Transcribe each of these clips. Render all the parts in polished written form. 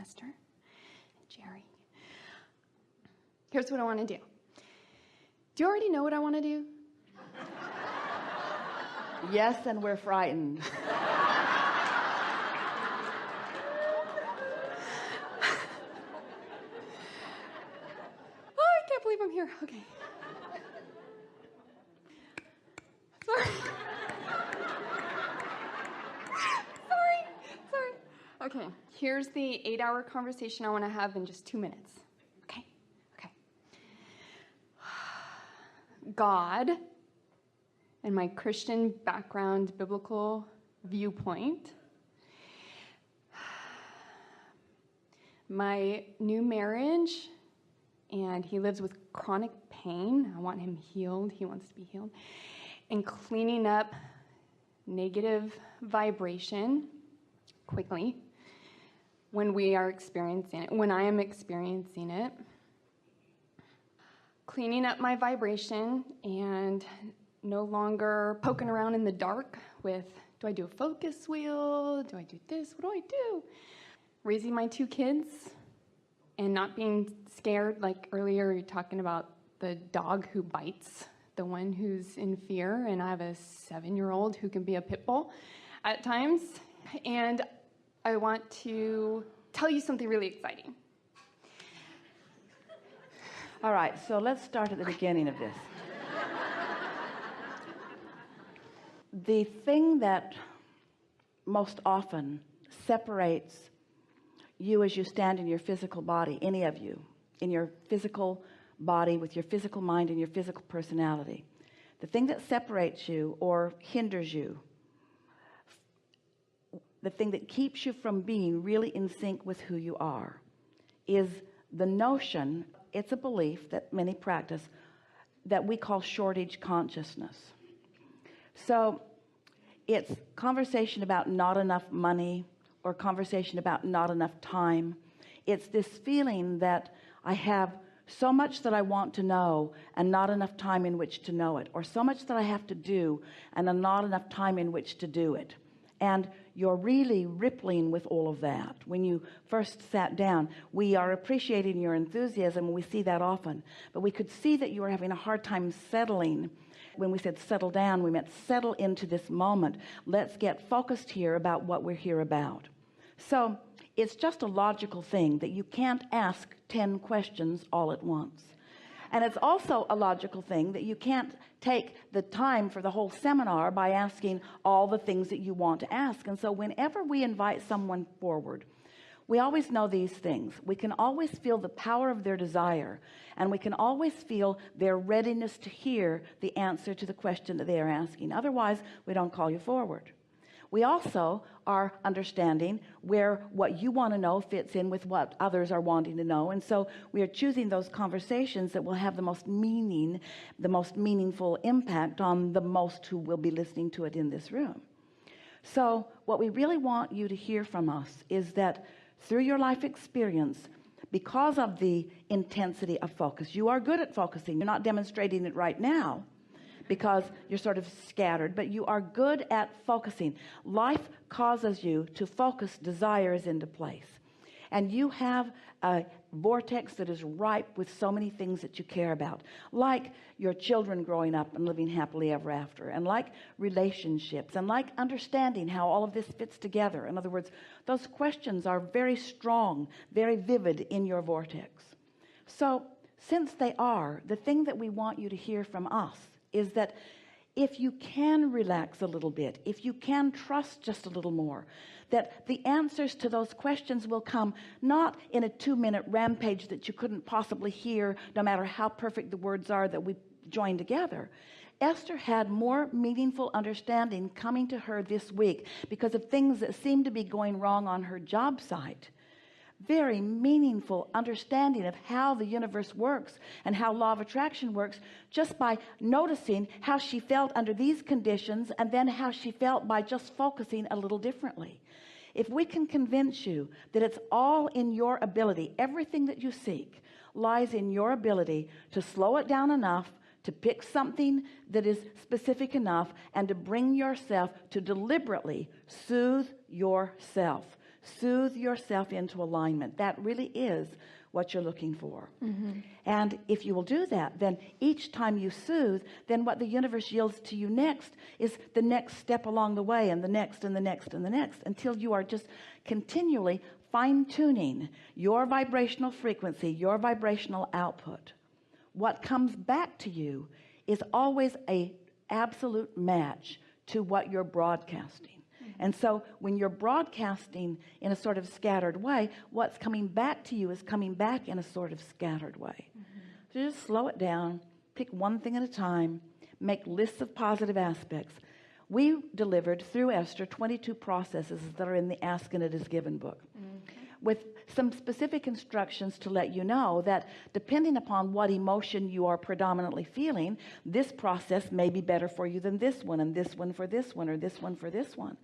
Esther, Jerry. Here's what I want to do. Do you already know what I want to do? Yes, and we're frightened. Oh, I can't believe I'm here. Okay. Sorry. Okay, here's the 8-hour conversation I want to have in just 2 minutes. Okay. God and my Christian background, biblical viewpoint, my new marriage, and he lives with chronic pain. I want him healed. He wants to be healed. And cleaning up negative vibration quickly when we are experiencing it, when I am experiencing it. Cleaning up my vibration and no longer poking around in the dark with, do I do a focus wheel? Do I do this? What do I do? Raising my 2 kids and not being scared, like earlier you're talking about the dog who bites, the one who's in fear, and I have a 7-year-old who can be a pit bull at times. And I want to tell you something really exciting. All right, so let's start at the beginning of this. The thing that most often separates you as you stand in your physical body, any of you, in your physical body with your physical mind and your physical personality, the thing that separates you or hinders you, the thing that keeps you from being really in sync with who you are, is the notion, it's a belief that many practice, that we call shortage consciousness. So it's conversation about not enough money or conversation about not enough time. It's this feeling that I have so much that I want to know and not enough time in which to know it, or so much that I have to do and not enough time in which to do it. And you're really rippling with all of that. When you first sat down, we are appreciating your enthusiasm. We see that often, but we could see that you were having a hard time settling. When we said settle down, we meant settle into this moment. Let's get focused here about what we're here about. So it's just a logical thing that you can't ask 10 questions all at once. And it's also a logical thing that you can't take the time for the whole seminar by asking all the things that you want to ask. And so whenever we invite someone forward, we always know these things. We can always feel the power of their desire, and we can always feel their readiness to hear the answer to the question that they are asking. Otherwise, we don't call you forward. We also are understanding where what you want to know fits in with what others are wanting to know. And so we are choosing those conversations that will have the most meaning, the most meaningful impact on the most who will be listening to it in this room. So what we really want you to hear from us is that through your life experience, because of the intensity of focus, you are good at focusing. You're not demonstrating it right now, because you're sort of scattered, but you are good at focusing. Life causes you to focus desires into place. And you have a vortex that is ripe with so many things that you care about, like your children growing up and living happily ever after, and like relationships, and like understanding how all of this fits together. In other words, those questions are very strong, very vivid in your vortex. So since they are, the thing that we want you to hear from us is that if you can relax a little bit, if you can trust just a little more, that the answers to those questions will come not in a 2-minute rampage that you couldn't possibly hear, no matter how perfect the words are that we join together. Esther had more meaningful understanding coming to her this week because of things that seemed to be going wrong on her job site. Very meaningful understanding of how the universe works and how law of attraction works, just by noticing how she felt under these conditions and then how she felt by just focusing a little differently. If we can convince you that it's all in your ability, everything that you seek lies in your ability to slow it down enough, to pick something that is specific enough, and to bring yourself to deliberately soothe yourself. Soothe yourself into alignment. That really is what you're looking for. And if you will do that, then each time you soothe, then what the universe yields to you next is the next step along the way, and the next and the next and the next, until you are just continually fine-tuning your vibrational frequency, your vibrational output. What comes back to you is always a absolute match to what you're broadcasting. And so when you're broadcasting in a sort of scattered way, what's coming back to you is coming back in a sort of scattered way. So just slow it down, pick one thing at a time, make lists of positive aspects. We delivered through Esther 22 processes that are in the Ask and It Is Given book, with some specific instructions to let you know that depending upon what emotion you are predominantly feeling, this process may be better for you than this one, and this one for this one, or this one for this one.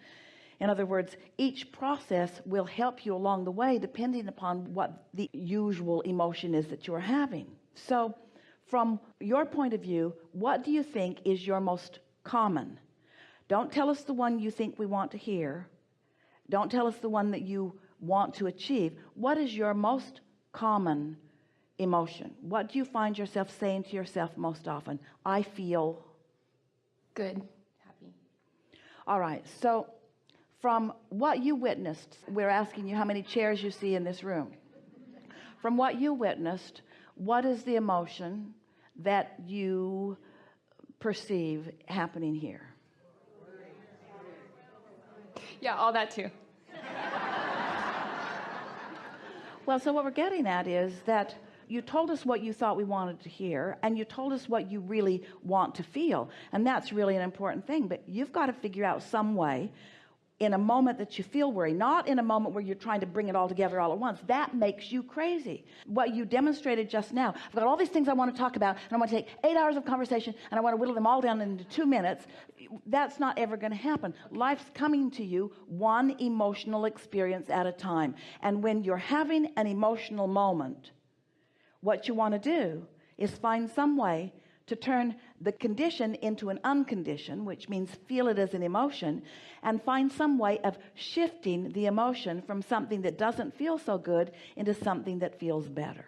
In other words, each process will help you along the way depending upon what the usual emotion is that you're having. So from your point of view, what do you think is your most common? Don't tell us the one you think we want to hear. Don't tell us the one that you want to achieve. What is your most common emotion? What do you find yourself saying to yourself most often? I feel Good. Happy. all right. So from what you witnessed, we're asking you how many chairs you see in this room. From what you witnessed, what is the emotion that you perceive happening here? Yeah, all that too. Well, so what we're getting at is that you told us what you thought we wanted to hear, and you told us what you really want to feel, and that's really an important thing. But you've got to figure out some way in a moment that you feel worry, not in a moment where you're trying to bring it all together all at once. That makes you crazy. What you demonstrated just now, I've got all these things I want to talk about, and I want to take 8 hours of conversation, and I want to whittle them all down into 2 minutes. That's not ever going to happen. Life's coming to you one emotional experience at a time. And when you're having an emotional moment, what you want to do is find some way to turn the condition into an uncondition, which means feel it as an emotion, and find some way of shifting the emotion from something that doesn't feel so good into something that feels better.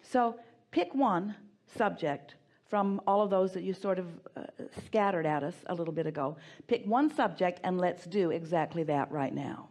So pick one subject from all of those that you sort of scattered at us a little bit ago. Pick one subject, and let's do exactly that right now.